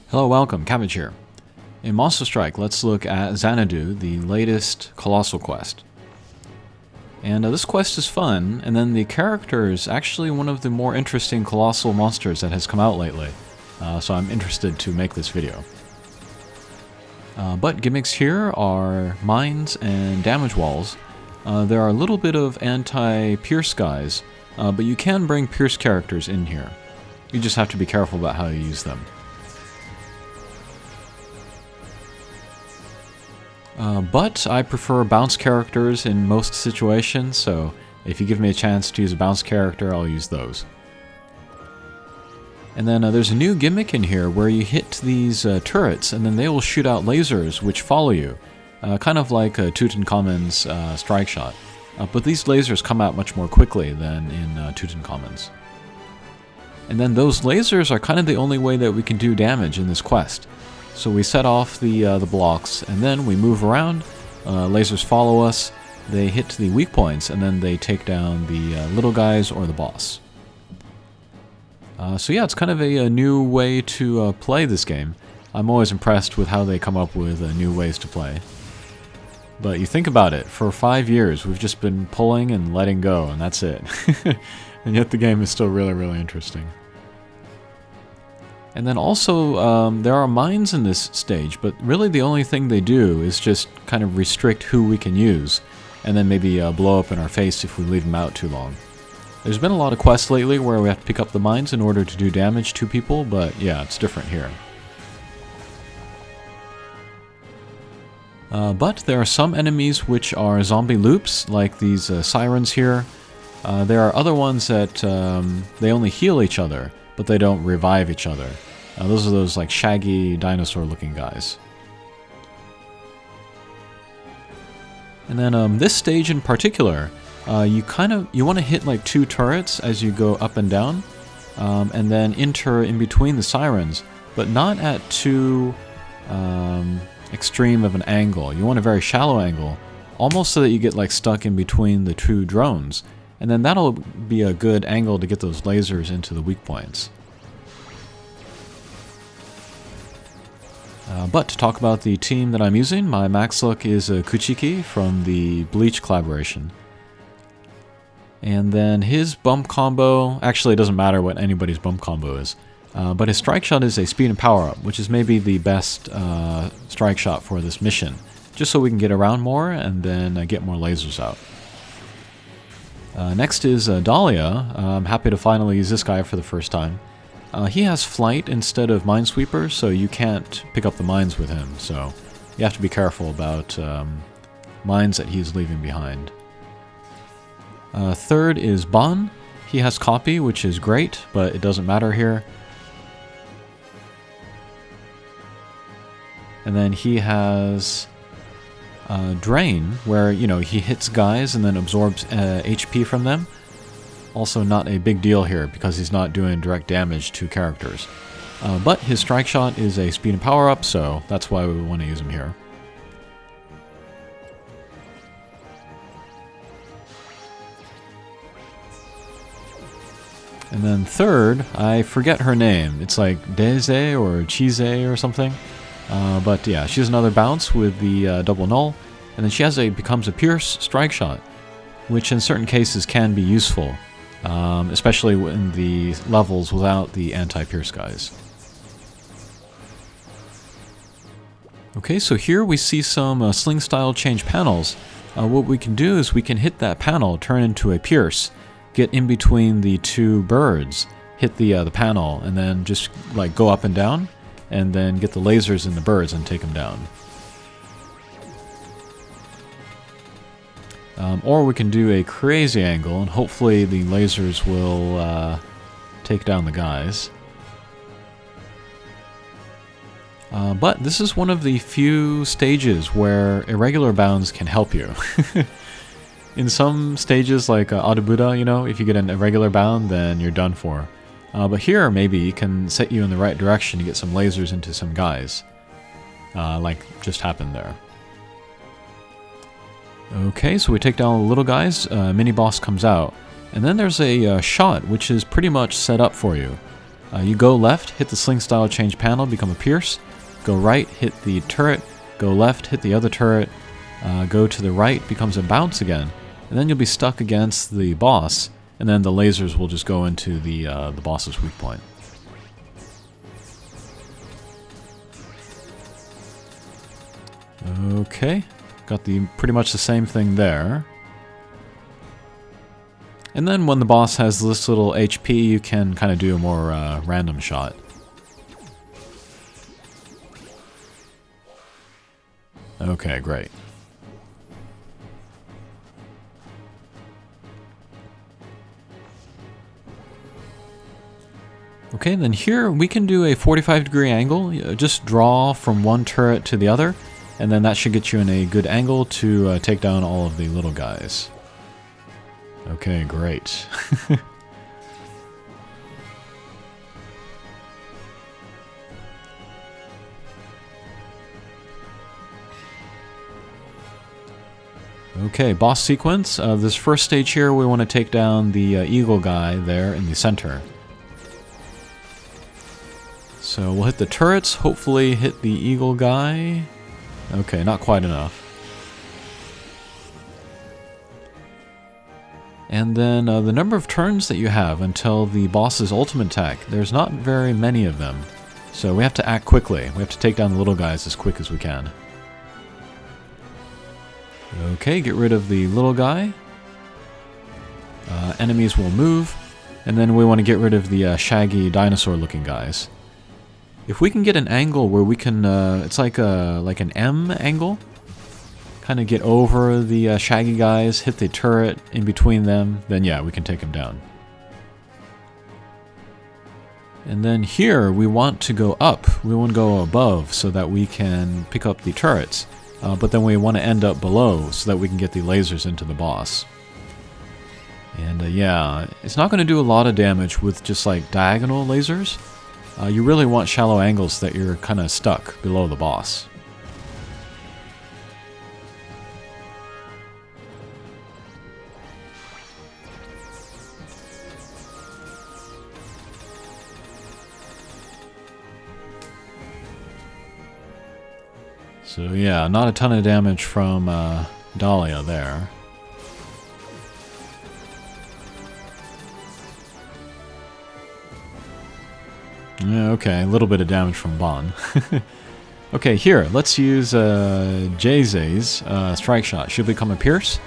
Hello, welcome, Cabbage here. In Monster Strike, let's look at Xanadu, the latest Colossal quest. And this quest is fun, and then the character is actually one of the more interesting Colossal monsters that has come out lately. So I'm interested to make this video. But gimmicks here are mines and damage walls. There are a little bit of anti-pierce guys, but you can bring pierce characters in here. You just have to be careful about how you use them. But I prefer bounce characters in most situations, so if you give me a chance to use a bounce character, I'll use those. And then there's a new gimmick in here where you hit these turrets and then they will shoot out lasers which follow you. Kind of like Tutankhamun's strike shot. But these lasers come out much more quickly than in Tutankhamun's. And then those lasers are kind of the only way that we can do damage in this quest. So we set off the blocks, and then we move around, lasers follow us, they hit the weak points, and then they take down the little guys or the boss. So yeah, it's kind of a new way to play this game. I'm always impressed with how they come up with new ways to play. But you think about it, for 5 years we've just been pulling and letting go, and that's it. And yet the game is still really, really interesting. And then also, there are mines in this stage, but really the only thing they do is just kind of restrict who we can use, and then maybe blow up in our face if we leave them out too long. There's been a lot of quests lately where we have to pick up the mines in order to do damage to people, but yeah, it's different here. But there are some enemies which are zombie loops, like these sirens here. There are other ones that they only heal each other, but they don't revive each other. Those are those like shaggy dinosaur looking guys. And then this stage in particular, you want to hit like 2 turrets as you go up and down, and then enter in between the sirens, but not at too extreme of an angle. You want a very shallow angle, almost so that you get like stuck in between the 2 drones, and then that'll be a good angle to get those lasers into the weak points. But to talk about the team that I'm using, my max look is Kuchiki from the Bleach collaboration. And then his bump combo, actually it doesn't matter what anybody's bump combo is, but his strike shot is a speed and power up, which is maybe the best strike shot for this mission, just so we can get around more and then get more lasers out. Next is Dahlia. I'm happy to finally use this guy for the first time. He has flight instead of minesweeper, so you can't pick up the mines with him, so you have to be careful about mines that he's leaving behind. Third is Bon. He has copy, which is great, but it doesn't matter here. And then he has Drain, where, you know, he hits guys and then absorbs HP from them. Also not a big deal here because he's not doing direct damage to characters. But his strike shot is a speed and power up, so that's why we want to use him here. And then third, I forget her name. It's like Deze or Chise or something. But yeah, she has another bounce with the double null, and then she becomes a pierce strike shot, which in certain cases can be useful. Especially in the levels without the anti-pierce guys. Okay, so here we see some sling style change panels. What we can do is we can hit that panel, turn into a pierce, get in between the 2 birds, hit the panel, and then just like go up and down, and then get the lasers in the birds and take them down. Or we can do a crazy angle, and hopefully the lasers will take down the guys. But this is one of the few stages where irregular bounds can help you. In some stages, like Adabuda, you know, if you get an irregular bound, then you're done for. But here, maybe, it can set you in the right direction to get some lasers into some guys. Like just happened there. Okay, so we take down the little guys, mini-boss comes out, and then there's a shot which is pretty much set up for you. You go left, hit the sling style change panel, become a pierce. Go right, hit the turret. Go left, hit the other turret. Go to the right, becomes a bounce again. And then you'll be stuck against the boss. And then the lasers will just go into the boss's weak point. Okay, got pretty much the same thing there. And then when the boss has this little HP, you can kind of do a more random shot. Okay, great. Okay, then here we can do a 45-degree angle. Just draw from one turret to the other, and then that should get you in a good angle to take down all of the little guys. Okay, great. Okay, boss sequence. This first stage here, we want to take down the eagle guy there in the center. So we'll hit the turrets, hopefully hit the eagle guy. Okay, not quite enough. And then the number of turns that you have until the boss's ultimate attack, there's not very many of them. So we have to act quickly. We have to take down the little guys as quick as we can. Okay, get rid of the little guy. Enemies will move. And then we want to get rid of the shaggy dinosaur-looking guys. If we can get an angle where we can, it's like an M angle. Kind of get over the shaggy guys, hit the turret in between them, then yeah, we can take them down. And then here, we want to go up. We want to go above so that we can pick up the turrets. But then we want to end up below so that we can get the lasers into the boss. And yeah, it's not going to do a lot of damage with just like diagonal lasers. You really want shallow angles that you're kind of stuck below the boss. So yeah, not a ton of damage from Dahlia there. Yeah, okay, a little bit of damage from Bon. Okay, here, let's use Jayze's strike shot. She'll become a pierce.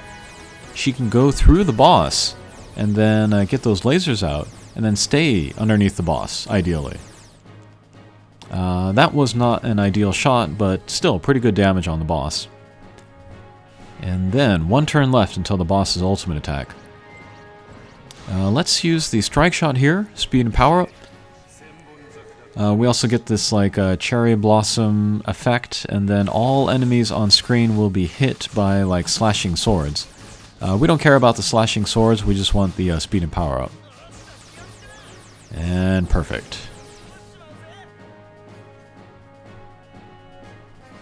She can go through the boss and then get those lasers out and then stay underneath the boss, ideally. That was not an ideal shot, but still pretty good damage on the boss. And then one turn left until the boss's ultimate attack. Let's use the strike shot here, speed and power up. We also get this like cherry blossom effect, and then all enemies on screen will be hit by like slashing swords. We don't care about the slashing swords, we just want the speed and power up. And perfect.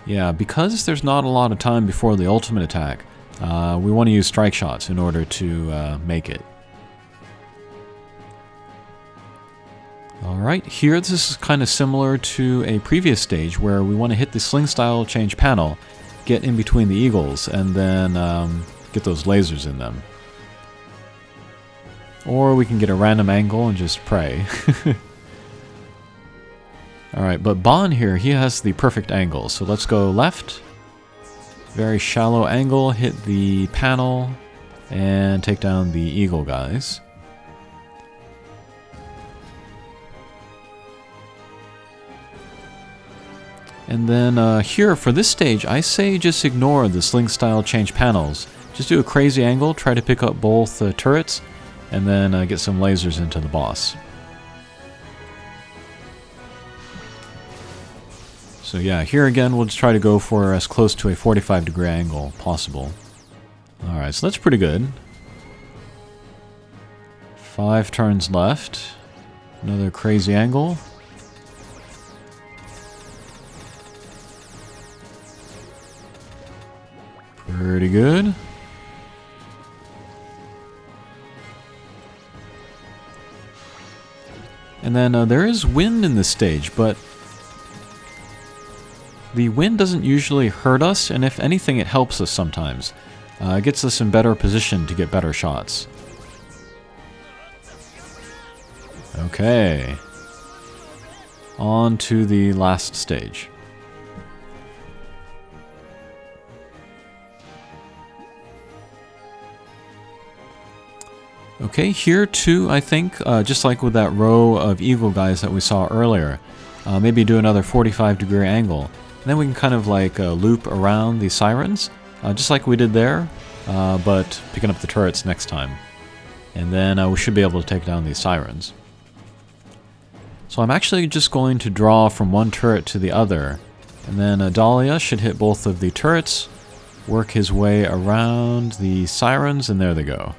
Yeah, because there's not a lot of time before the ultimate attack, we want to use strike shots in order to make it. Alright, here this is kind of similar to a previous stage where we want to hit the sling style change panel, get in between the eagles, and then get those lasers in them. Or we can get a random angle and just pray. Alright, but Bon here, he has the perfect angle. So let's go left. Very shallow angle, hit the panel, and take down the eagle guys. And then here, for this stage, I say just ignore the sling style change panels. Just do a crazy angle, try to pick up both turrets, and then get some lasers into the boss. So yeah, here again, we'll just try to go for as close to a 45-degree angle possible. Alright, so that's pretty good. 5 turns left. Another crazy angle. Pretty good. And then there is wind in this stage, but the wind doesn't usually hurt us, and if anything, it helps us sometimes. It gets us in better position to get better shots. Okay. On to the last stage. Okay, here too, I think, just like with that row of eagle guys that we saw earlier, maybe do another 45-degree angle. And then we can kind of like loop around the sirens, just like we did there, but picking up the turrets next time. And then we should be able to take down these sirens. So I'm actually just going to draw from one turret to the other, and then Dahlia should hit both of the turrets, work his way around the sirens, and there they go.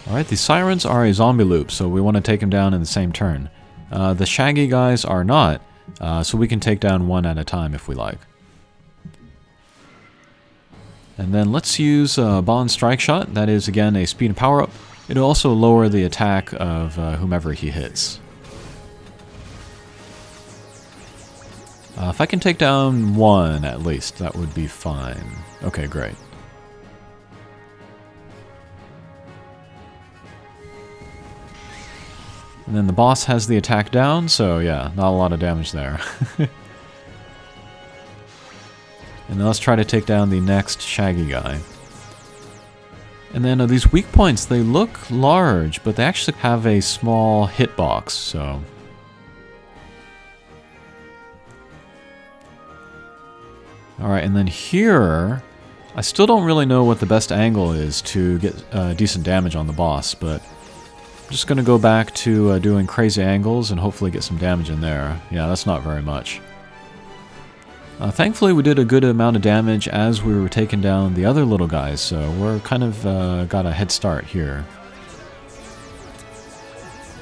Alright, the sirens are a zombie loop, so we want to take them down in the same turn. The shaggy guys are not, so we can take down one at a time if we like. And then let's use Bond Strike Shot. That is, again, a speed and power up. It'll also lower the attack of whomever he hits. If I can take down one at least, that would be fine. Okay, great. And then the boss has the attack down, so yeah, not a lot of damage there. And then let's try to take down the next shaggy guy. And then these weak points, they look large, but they actually have a small hitbox, so... Alright, and then here, I still don't really know what the best angle is to get decent damage on the boss, but I'm just going to go back to doing crazy angles and hopefully get some damage in there. Yeah, that's not very much. Thankfully, we did a good amount of damage as we were taking down the other little guys, so we're kind of got a head start here.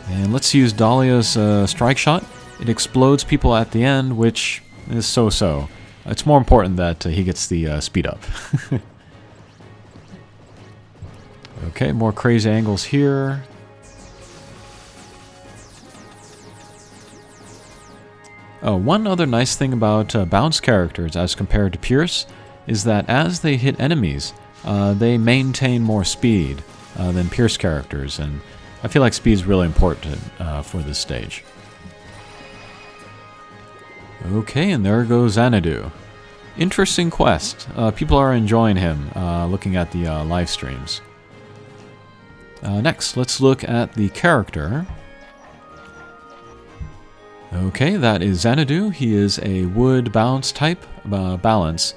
And let's use Dahlia's Strike Shot. It explodes people at the end, which is so-so. It's more important that he gets the speed up. Okay, more crazy angles here. Oh, one other nice thing about bounce characters as compared to Pierce is that as they hit enemies, they maintain more speed than Pierce characters, and I feel like speed is really important for this stage. Okay, and there goes Xanadu. Interesting quest. People are enjoying him, looking at the live streams. Next, let's look at the character. Okay, that is Xanadu. He is a wood bounce type, balance,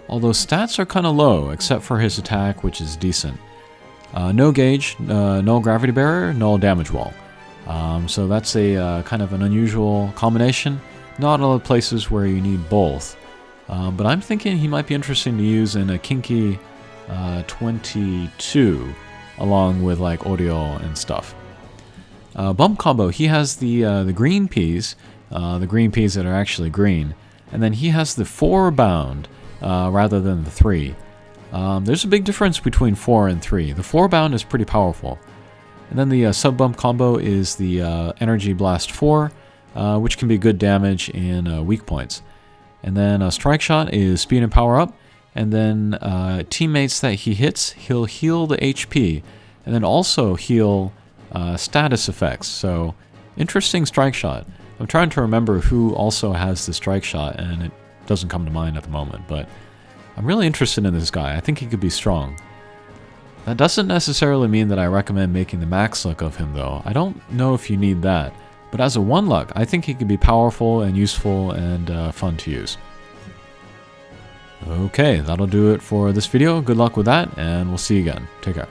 although stats are kind of low, except for his attack, which is decent. No gauge, null gravity barrier, null damage wall. So that's a kind of an unusual combination. Not all the places where you need both. But I'm thinking he might be interesting to use in a kinky 22, along with like audio and stuff. Bump combo, he has the green peas that are actually green, and then he has the 4 bound rather than the 3. There's a big difference between 4 and 3. The 4 bound is pretty powerful. And then the sub bump combo is the Energy Blast 4, which can be good damage in weak points. And then Strike Shot is speed and power up, and then teammates that he hits, he'll heal the HP, and then also heal status effects. So interesting Strike Shot. I'm trying to remember who also has the Strike Shot, and it doesn't come to mind at the moment, but I'm really interested in this guy. I think he could be strong. That doesn't necessarily mean that I recommend making the max luck of him though. I don't know if you need that, but as a 1 luck, I think he could be powerful and useful and fun to use. Okay, that'll do it for this video. Good luck with that, and we'll see you again. Take care.